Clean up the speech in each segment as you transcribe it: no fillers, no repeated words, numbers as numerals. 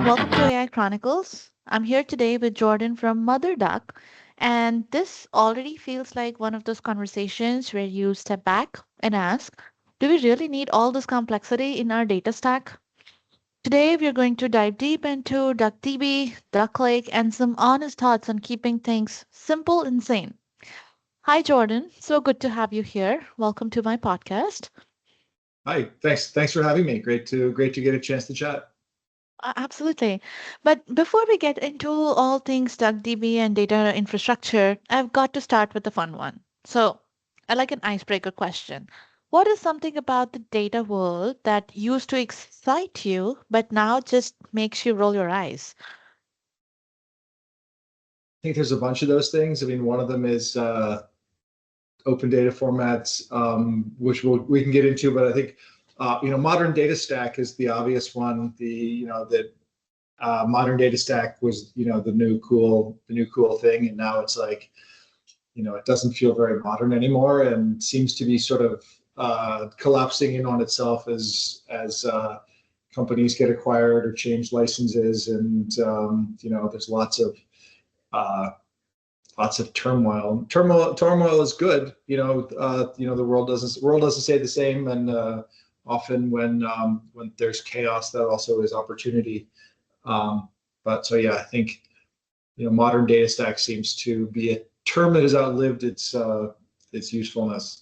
Welcome to AI Chronicles. I'm here today with Jordan from MotherDuck, and this already feels like one of those conversations where you step back and ask, do we really need all this complexity in our data stack? Today, we're going to dive deep into DuckDB, DuckLake, and some honest thoughts on keeping things simple and sane. Hi, Jordan. So good to have you here. Welcome to my podcast. Hi, thanks for having me. Great to get a chance to chat. Absolutely. But before we get into all things DuckDB and data infrastructure, I've got to start with the fun one. So, I like an icebreaker question. What is something about the data world that used to excite you, but now just makes you roll your eyes? I think there's a bunch of those things. I mean, one of them is open data formats, which we can get into. But I think modern data stack is the obvious one. That modern data stack was the new cool thing, and now it's like it doesn't feel very modern anymore, and seems to be sort of collapsing in on itself as companies get acquired or change licenses, and there's uh, lots of turmoil. Turmoil is good. The world doesn't stay the same, and often when there's chaos, that also is opportunity. But so yeah, I think modern data stack seems to be a term that has outlived its usefulness.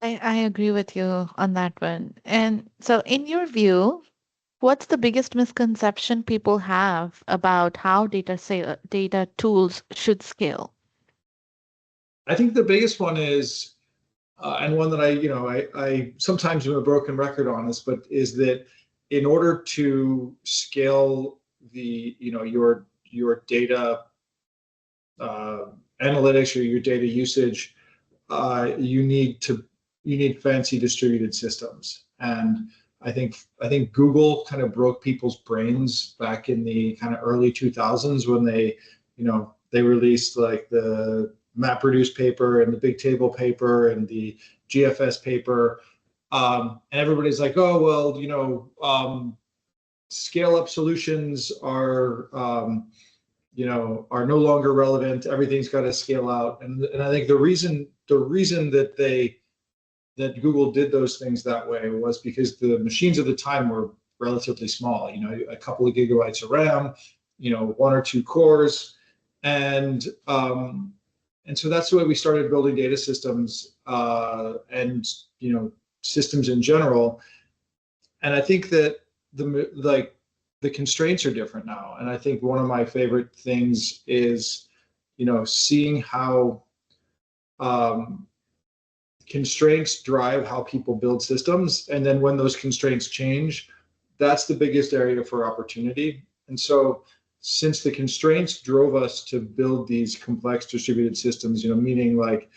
I agree with you on that one. And so, in your view, what's the biggest misconception people have about how data tools should scale? I think the biggest one is, and one that I sometimes am a broken record on this, but is that in order to scale your data uh, analytics or your data usage, you need fancy distributed systems. And I think Google kind of broke people's brains back in the kind of early 2000s when they released like the MapReduce paper and the Big Table paper and the GFS paper. And everybody's like, oh, well, scale up solutions are no longer relevant. Everything's got to scale out. And I think the reason that Google did those things that way was because the machines at the time were relatively small, a couple of gigabytes of RAM, one or two cores. And and so that's the way we started building data systems, and systems in general. And I think that the constraints are different now. And I think one of my favorite things is seeing how um, constraints drive how people build systems, and then when those constraints change, that's the biggest area for opportunity. And so since the constraints drove us to build these complex distributed systems, meaning like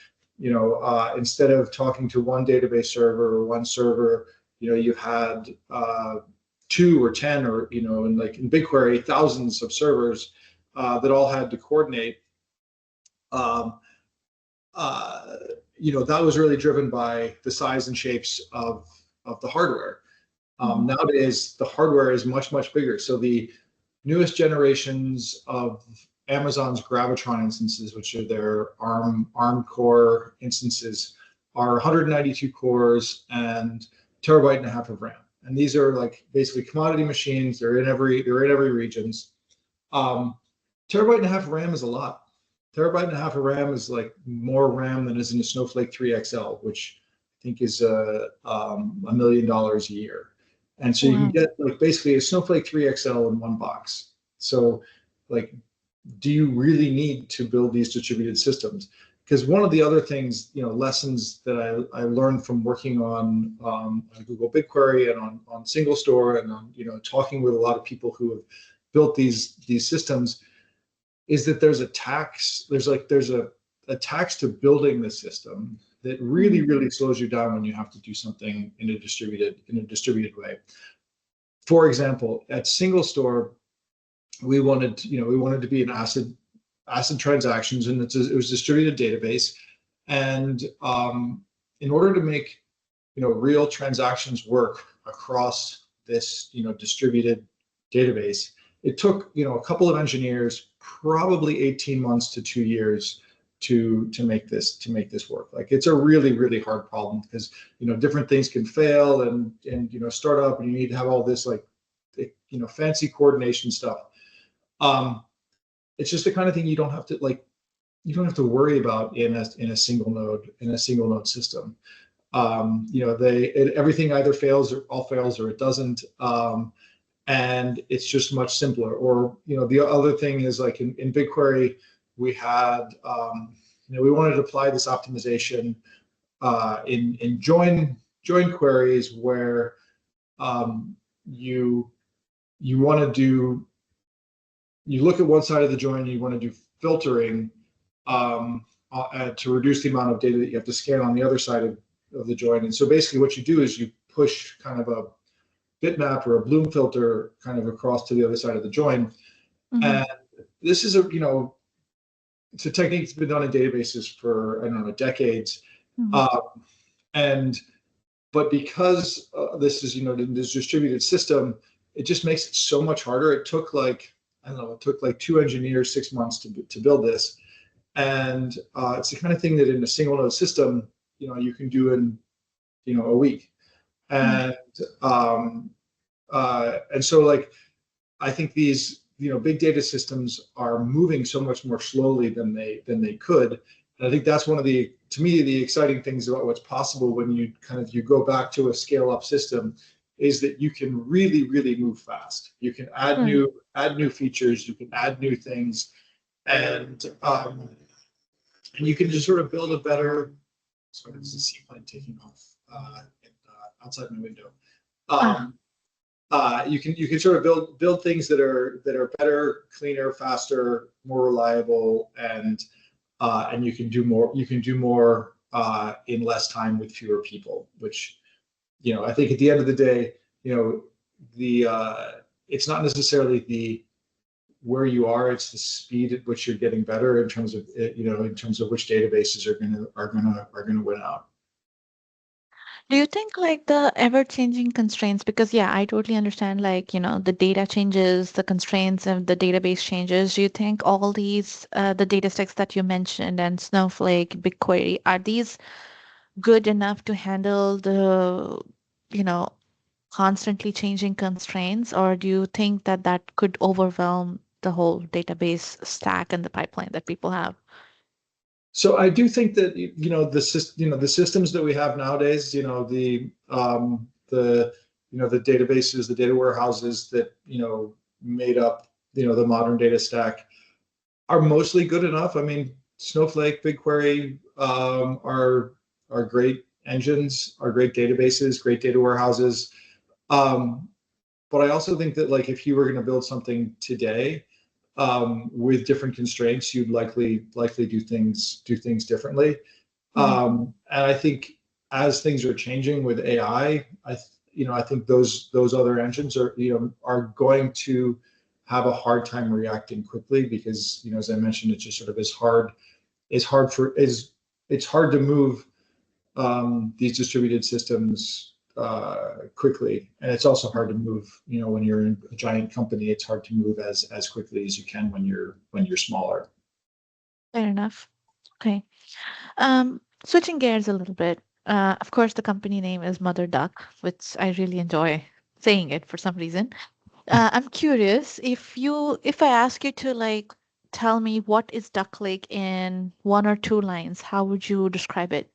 instead of talking to one database server or one server, you had two or 10, or in like in BigQuery, thousands of servers that all had to coordinate. um, uh, that was really driven by the size and shapes of the hardware. Mhm. Nowadays, the hardware is much, much bigger. So the newest generations of Amazon's Gravitron instances, which are their ARM core instances, are 192 cores and terabyte and a half of RAM. And these are like basically commodity machines. They're in every regions. Um, Terabyte and a half of RAM is a lot. Terabyte and a half of RAM is like more RAM than is in a Snowflake 3XL, which I think is $1 million a year. And so you can Wow. get like basically a Snowflake 3XL in one box. So like, do you really need to build these distributed systems? Because one of the other things, lessons that I learned from working on Google BigQuery and on Single Store, and on talking with a lot of people who have built these systems, is that there's a tax to building the system that really, Mhm. really slows you down when you have to do something in a distributed way. For example, at Single Store, we wanted to be an ACID transactions, and it was a distributed database. And in order to make real transactions work across this distributed database. It took, a couple of engineers, probably 18 months to 2 years to make this work. Like, it's a really, really hard problem because, different things can fail and start up, and you need to have all this, like, fancy coordination stuff. It's just the kind of thing you don't have to worry about in a single node system. Everything either fails or all fails, or it doesn't. And it's just much simpler. Or, the other thing is, like, in BigQuery, we had, we wanted to apply this optimization in join queries where you want to do, you look at one side of the join and you want to do filtering to reduce the amount of data that you have to scan on the other side of the join. And so basically what you do is you push kind of a bitmap or a Bloom filter kind of across to the other side of the join. Mm-hmm. And this is it's a technique that's been done in databases for, I don't know, decades. Mm-hmm. But because this is, this distributed system, it just makes it so much harder. It took like 2 engineers 6 months to build this. And it's the kind of thing that in a single node system, you can do in, a week. And so, like, I think these, big data systems are moving so much more slowly than they could. And I think that's one of the exciting things about what's possible when you go back to a scale up system, is that you can really, really move fast. You can add new features, you can add new things, and you can just sort of build a better. Sorry, this is a seaplane taking off outside my window. You can sort of build things that are better, cleaner, faster, more reliable, and you can do more. You can do more in less time with fewer people, which, I think at the end of the day, it's not necessarily where you are, it's the speed at which you're getting better in terms of which databases are gonna win out. Do you think, like, the ever-changing constraints, because yeah, I totally understand, like, the data changes, the constraints of the database changes. Do you think all these the data stacks that you mentioned, and Snowflake, BigQuery, are these good enough to handle the, constantly changing constraints, or do you think that could overwhelm the whole database stack and the pipeline that people have? So I do think that the systems that we have nowadays, the databases, the data warehouses that made up the modern data stack are mostly good enough. I mean, Snowflake, BigQuery are great engines, are great databases, great data warehouses. But I also think that, like, if you were going to build something today, with different constraints, you'd likely do things differently. Mm-hmm. And I think as things are changing with AI, I think those other engines are going to have a hard time reacting quickly because, as I mentioned, it's just sort of it's hard to move these distributed systems quickly, and it's also hard to move. When you're in a giant company, it's hard to move as quickly as you can when you're smaller. Fair enough. Okay. Switching gears a little bit. Of course, the company name is MotherDuck, which I really enjoy saying it for some reason. I'm curious if I ask you to, like, tell me what is DuckLake in 1 or 2 lines, how would you describe it?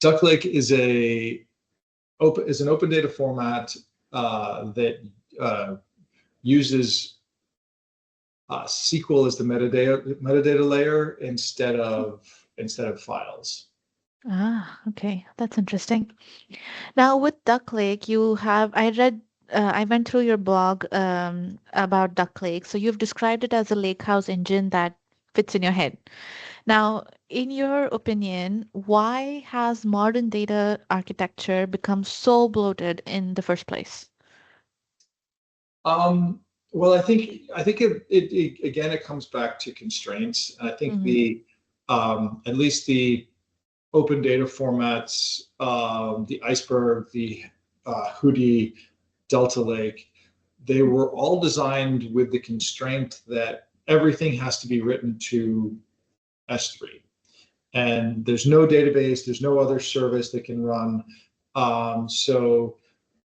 DuckLake is an open data format that uses SQL as the metadata layer instead of files. Okay, that's interesting. Now with DuckLake, I went through your blog about DuckLake. So you've described it as a lakehouse engine that fits in your head. Now, in your opinion, why has modern data architecture become so bloated in the first place? Well, I think it again, it comes back to constraints. I think at least the open data formats, the Iceberg, the Hudi, Delta Lake, they were all designed with the constraint that everything has to be written to S3. And there's no database, there's no other service that can run. So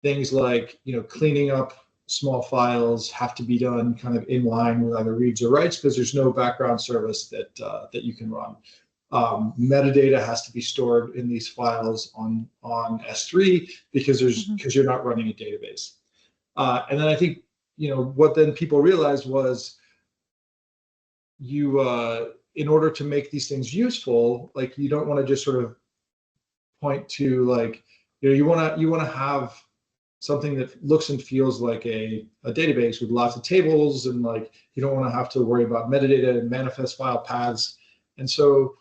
things like, cleaning up small files have to be done kind of in line with either reads or writes, because there's no background service that you can run. Metadata has to be stored in these files on S3 because you're not running a database. And then I think, what then people realized was in order to make these things useful, like you don't want to just sort of point to like, you want to have something that looks and feels like a database with lots of tables, and like you don't want to have to worry about metadata and manifest file paths. And so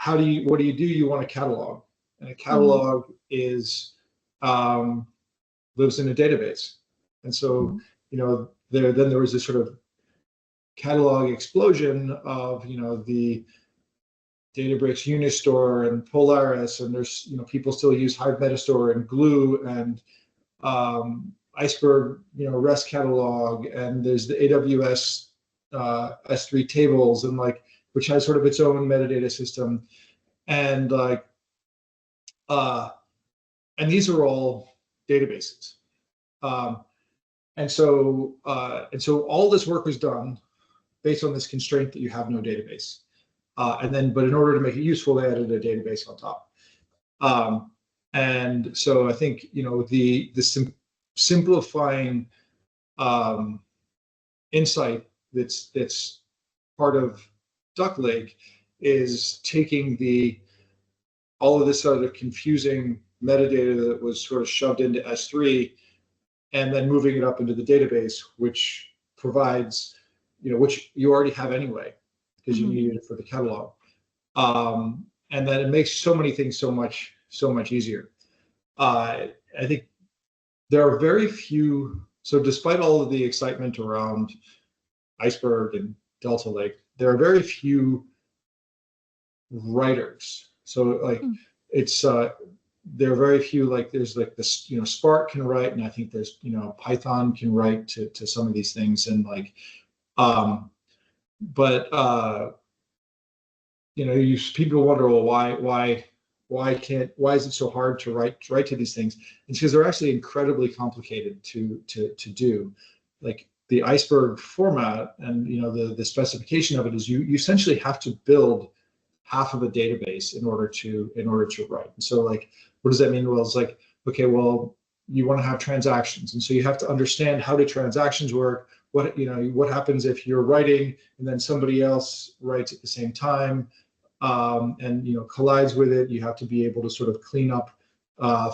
what do you do? You want a catalog, and a catalog is lives in a database. And so there was this sort of catalog explosion of the Databricks Unistore and Polaris, and there's people still use Hive Metastore and Glue and Iceberg REST catalog, and there's the AWS S3 tables, and like which has sort of its own metadata system, and like and these are all databases, and so all this work was done based on this constraint that you have no database. But in order to make it useful, they added a database on top. And so I think the simplifying insight that's part of DuckLake is taking all of this sort of confusing metadata that was sort of shoved into S3 and then moving it up into the database, which provides which you already have anyway, because you needed it for the catalog. And then it makes so many things so much easier. I think there are very few, so despite all of the excitement around Iceberg and Delta Lake, there are very few writers. So like there are very few, like there's like this, Spark can write, and I think there's, Python can write to some of these things, and like, people wonder, well, why is it so hard to write to these things? It's because they're actually incredibly complicated to do. Like the Iceberg format and the specification of it is you essentially have to build half of a database in order to write. And so like, what does that mean? Well, it's like, okay, well, you want to have transactions, and so you have to understand how do transactions work. What happens if you're writing and then somebody else writes at the same time, and collides with it. You have to be able to sort of clean up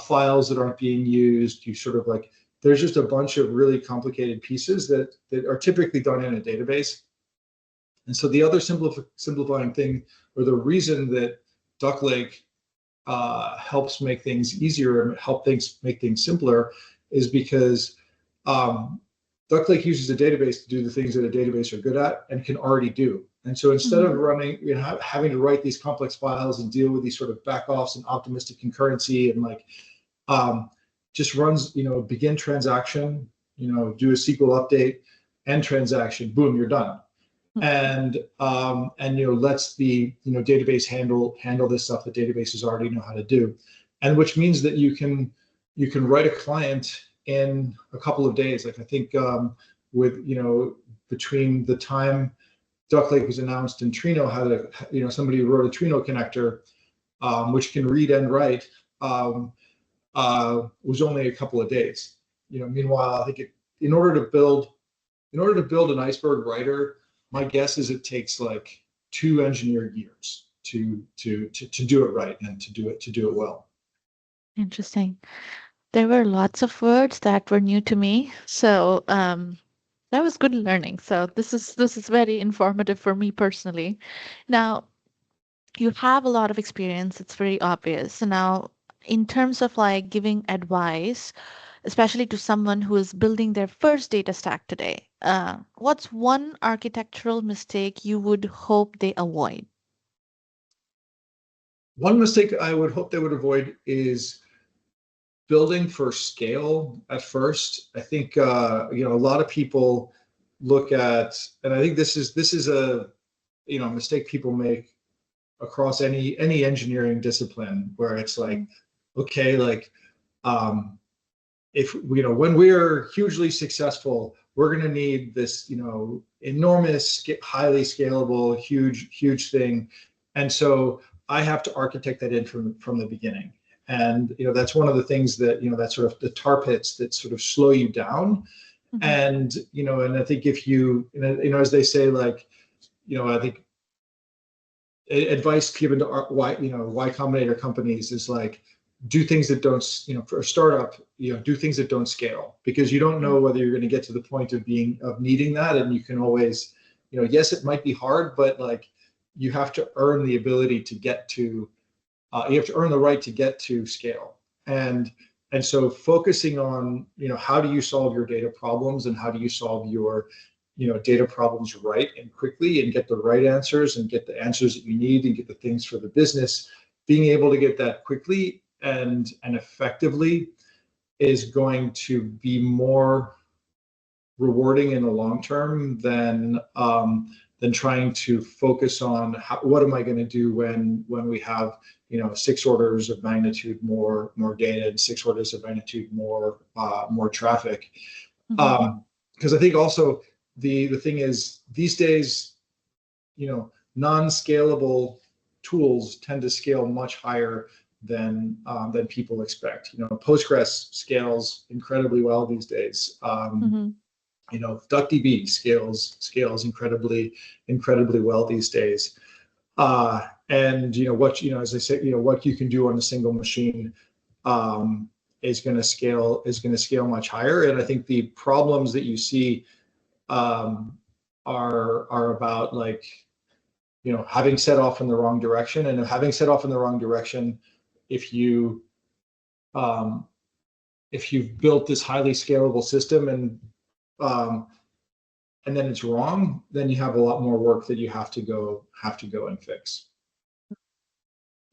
files that aren't being used. You sort of like, there's just a bunch of really complicated pieces that are typically done in a database. And so the other simplifying thing, or the reason that DuckLake helps make things easier and make things simpler, is because DuckLake uses a database to do the things that a database are good at and can already do. And so instead of running, having to write these complex files and deal with these sort of backoffs and optimistic concurrency, and like just runs, begin transaction, do a SQL update, end transaction, boom, you're done. And lets the database handle this stuff that databases already know how to do, and which means that you can write a client in a couple of days. Like I think with between the time DuckLake was announced and Trino had somebody wrote a Trino connector which can read and write, was only a couple of days. Meanwhile, I think in order to build an Iceberg writer, my guess is it takes like 2 engineer years to do it right and to do it well. Interesting. There were lots of words that were new to me, so that was good learning. So this is very informative for me personally. Now, you have a lot of experience, it's very obvious. So now, in terms of like giving advice, especially to someone who is building their first data stack today, what's one architectural mistake you would hope they avoid? One mistake I would hope they would avoid is building for scale at first. I think a lot of people look at, and I think this is a mistake people make across any engineering discipline, where it's like, Mm, okay, like um, if when we're hugely successful, we're going to need this enormous, highly scalable, huge thing, and so I have to architect that in from the beginning. And that's one of the things that that's sort of the tar pits that sort of slow you down. mhm, And I think if as they say, like, I think advice given to Y Combinator companies is like, do things that don't, for a startup, do things that don't scale, because you don't mm, know whether you're going to get to the point of needing that. And you can always, yes, it might be hard, but like, you have to earn the ability to get to, you have to earn the right to get to scale. And so focusing on, how do you solve your data problems, and how do you solve your data problems right and quickly, and get the right answers, and get the answers that you need, and get the things for the business. Being able to get that quickly and effectively is going to be more rewarding in the long term than trying to focus on what am I going to do when we have 6 orders of magnitude more data, and 6 orders of magnitude more traffic. mhm. Because I think also the thing is, these days, non-scalable tools tend to scale much higher than people expect. Postgres scales incredibly well these days. Mhm. DuckDB scales incredibly well these days. And as I said, what you can do on a single machine um, is going to scale much higher. And I think the problems that you see um, are about, like, having set off in the wrong direction. And having set off in the wrong direction, if you um, if you've built this highly scalable system, um, and then it's wrong, then you have a lot more work that you have to go and fix.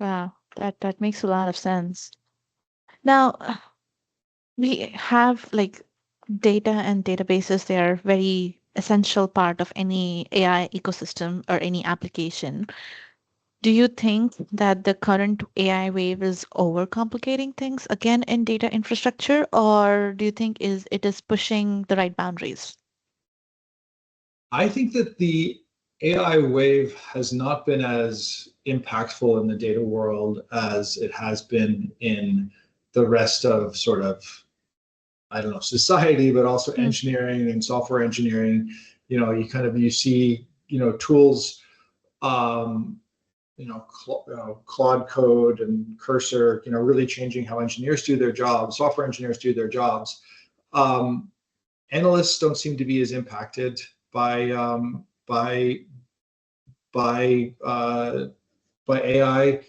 Wow, that makes a lot of sense. Now, we have like data and databases. They are very essential part of any AI ecosystem or any application. Do you think that the current AI wave is overcomplicating things again in data infrastructure, or do you think it is pushing the right boundaries? I think that the AI wave has not been as impactful in the data world as it has been in the rest of, sort of, I don't know, society, but also Mm, engineering and software engineering. You see, tools, um, Claude Code and Cursor, really changing how engineers do their jobs, software engineers do their jobs. Um, Analysts don't seem to be as impacted by um, by by uh, by AI,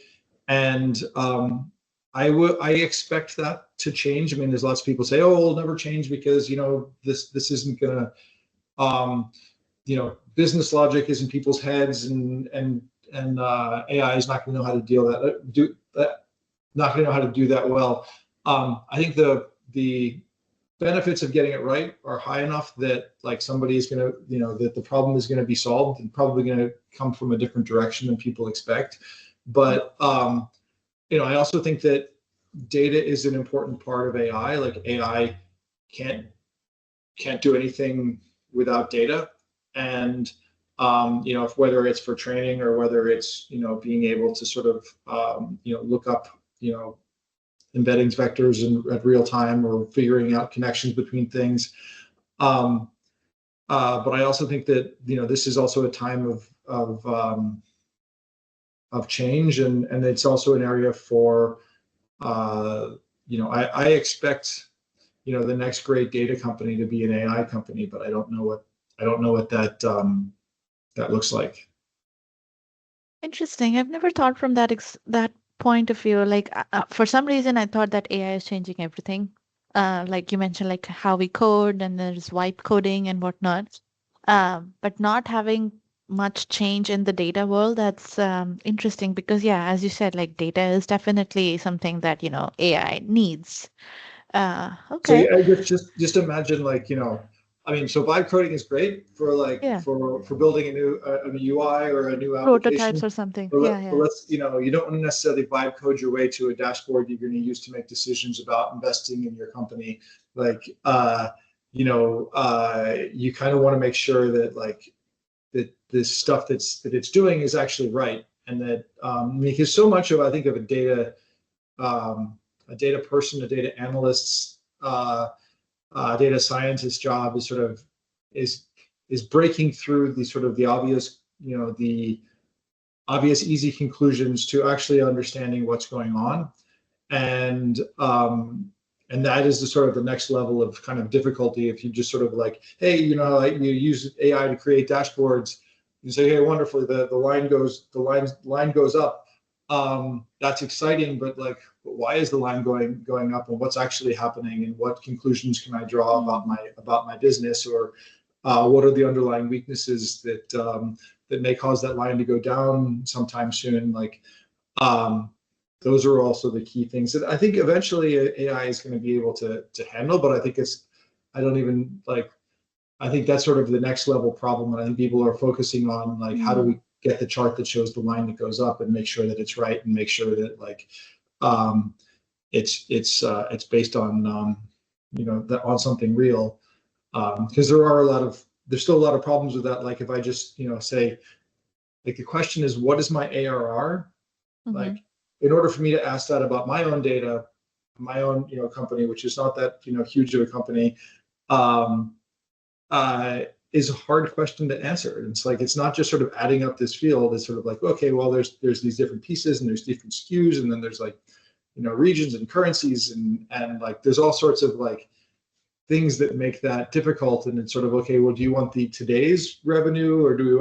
and I expect that to change. I mean, there's lots of people say, "Oh, it'll never change because this isn't gonna business logic is in people's heads, and AI is not going to know how to do that, not going to know how to do that well." I think the benefits of getting it right are high enough that, like, somebody is going to, that the problem is going to be solved, and probably going to come from a different direction than people expect. But I also think that data is an important part of AI. Like, AI can't can't do anything without data. And if, whether it's for training, or whether it's being able to sort of look up embeddings vectors at real time, or figuring out connections between things. um, but I also think that this is also a time of change, and it's also an area for I expect the next great data company to be an AI company, but I don't know what that looks like. Interesting. I've never thought from that point of view. Like, for some reason, I thought that AI is changing everything. Like you mentioned, like how we code, and there's wipe coding and whatnot. But not having much change in the data world. That's interesting because, yeah, as you said, like data is definitely something that, AI needs. So Okay. yeah, just imagine like, I mean, so vibe coding is great for like Yeah. for building a new UI or a new Prototypes application. or something. But, Yeah, but yeah. let's, you don't necessarily vibe code your way to a dashboard you're going to use to make decisions about investing in your company. Like, you kind of want to make sure that like that this stuff that it's doing is actually right, and that because so much of I think of um, a data person, a data analyst's data scientist job is sort of is is breaking through the sort of the obvious, the obvious easy conclusions to actually understanding what's going on, and and that is the sort of the next level of kind of difficulty. If you just sort of like, hey, like you use AI to create dashboards, you say, hey, wonderfully, the line goes up. That's exciting, but like, why is the line going up, and what's actually happening, and what conclusions can I draw Mm. about my business, or what are the underlying weaknesses that may cause that line to go down sometime soon? Like, um, those are also the key things that I think eventually AI is going to be able to handle. But I think I don't even like, I think that's sort of the next level problem. And I think people are focusing on like, how do Mm. we get the chart that shows the line that goes up and make sure that it's right, and make sure that like, um, it's based on, on something real. Because there's still a lot of problems with that. Like if I just, say, like the question is, what is my ARR? Mm-hmm. Like, in order for me to ask that about my own data, my own, company, which is not that, huge of a company, um, is a hard question to answer. It's like, it's not just sort of adding up this field. It's sort of like, okay, well, there's these different pieces, and there's different SKUs, and then there's like, regions and currencies, and like there's all sorts of like things that make that difficult. And it's sort of, okay, well, do you want the today's revenue, or do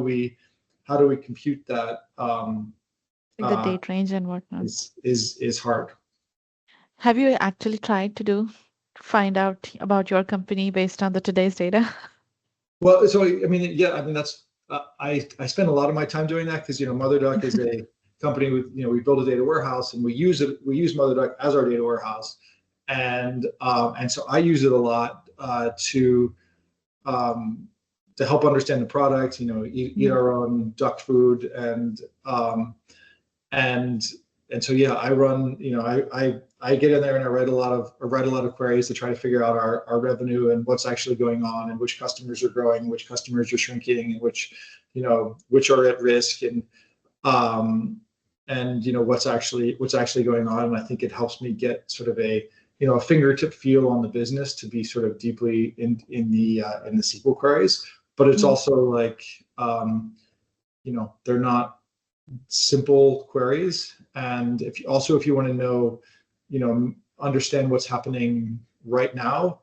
we how do we compute that? Like the uh, date range and whatnot. is hard. Have you actually tried to find out about your company based on the today's data? Well, so I mean, yeah, I mean that's I spend a lot of my time doing that because MotherDuck is a company with, we build a data warehouse, and we use MotherDuck as our data warehouse, and so I use it a lot um, to help understand the product, eat Mm. our own duck food, and and so yeah, I run, I get in there and I write a lot of queries to try to figure out our revenue, and what's actually going on, and which customers are growing, which customers are shrinking, and which are at risk, um, and what's actually going on. And I think it helps me get sort of a fingertip feel on the business, to be sort of deeply in the SQL queries. But it's Mm. also like, they're not simple queries. And if you want to know, understand what's happening right now,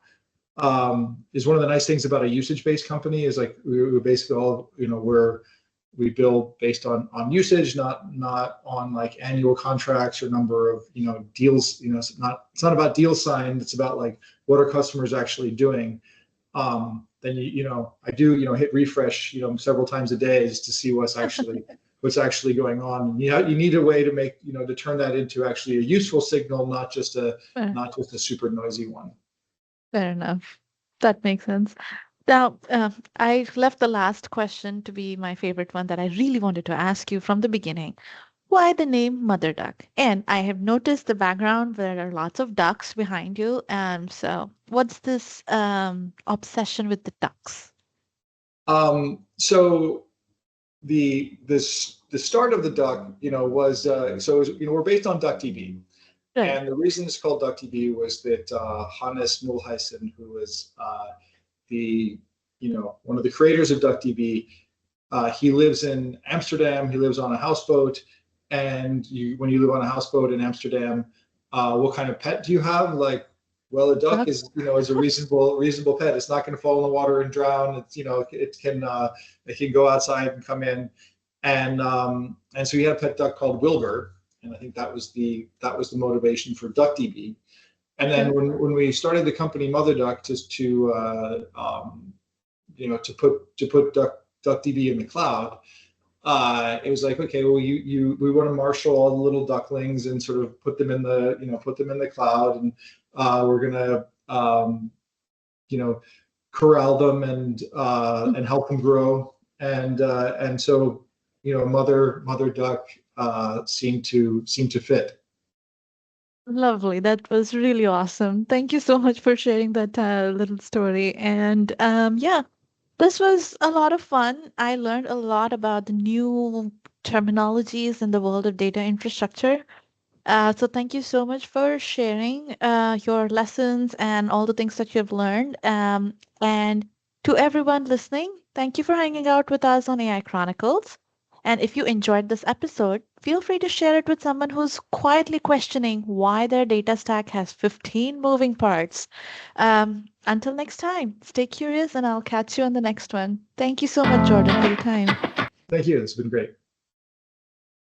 is one of the nice things about a usage-based company, is like we're basically all, we build based on usage, not on like annual contracts or number of deals. It's not about deal signed. It's about like, what are customers actually doing. Then I do hit refresh several times a day, just to see what's actually going on. And you need a way to make to turn that into actually a useful signal, not just a Fair, not just a super noisy one. fair enough. That makes sense. Now, I left the last question to be my favorite one that I really wanted to ask you from the beginning. Why the name Mother Duck? And I have noticed the background, there are lots of ducks behind you. So what's this obsession with the ducks? So the start of the duck, was so it was, we're based on DuckDB. Right. And the reason it's called DuckDB was that Hannes Mulheisen, who was the one of the creators of DuckDB, he lives in Amsterdam. He lives on a houseboat, and when you live on a houseboat in Amsterdam, what kind of pet do you have? Like, well, a duck Duck. is a reasonable pet. It's not going to fall in the water and drown. It can go outside and come in, and so he had a pet duck called Wilbur, and I think that was the motivation for DuckDB. And Okay. then when we started the company MotherDuck, just to to put DuckDB in the cloud, it was like, okay, well, we want to marshal all the little ducklings and sort of put them in the cloud, and we're gonna you know corral them and help them grow, and so mother duck seemed to fit. Lovely. That was really awesome. Thank you so much for sharing that little story. And yeah, this was a lot of fun. I learned a lot about the new terminologies in the world of data infrastructure. So thank you so much for sharing your lessons and all the things that you've learned. And to everyone listening, thank you for hanging out with us on AI Chronicles. And if you enjoyed this episode, feel free to share it with someone who's quietly questioning why their data stack has 15 moving parts. Until next time, stay curious and I'll catch you on the next one. Thank you so much, Jordan, for your time. Thank you. It's been great.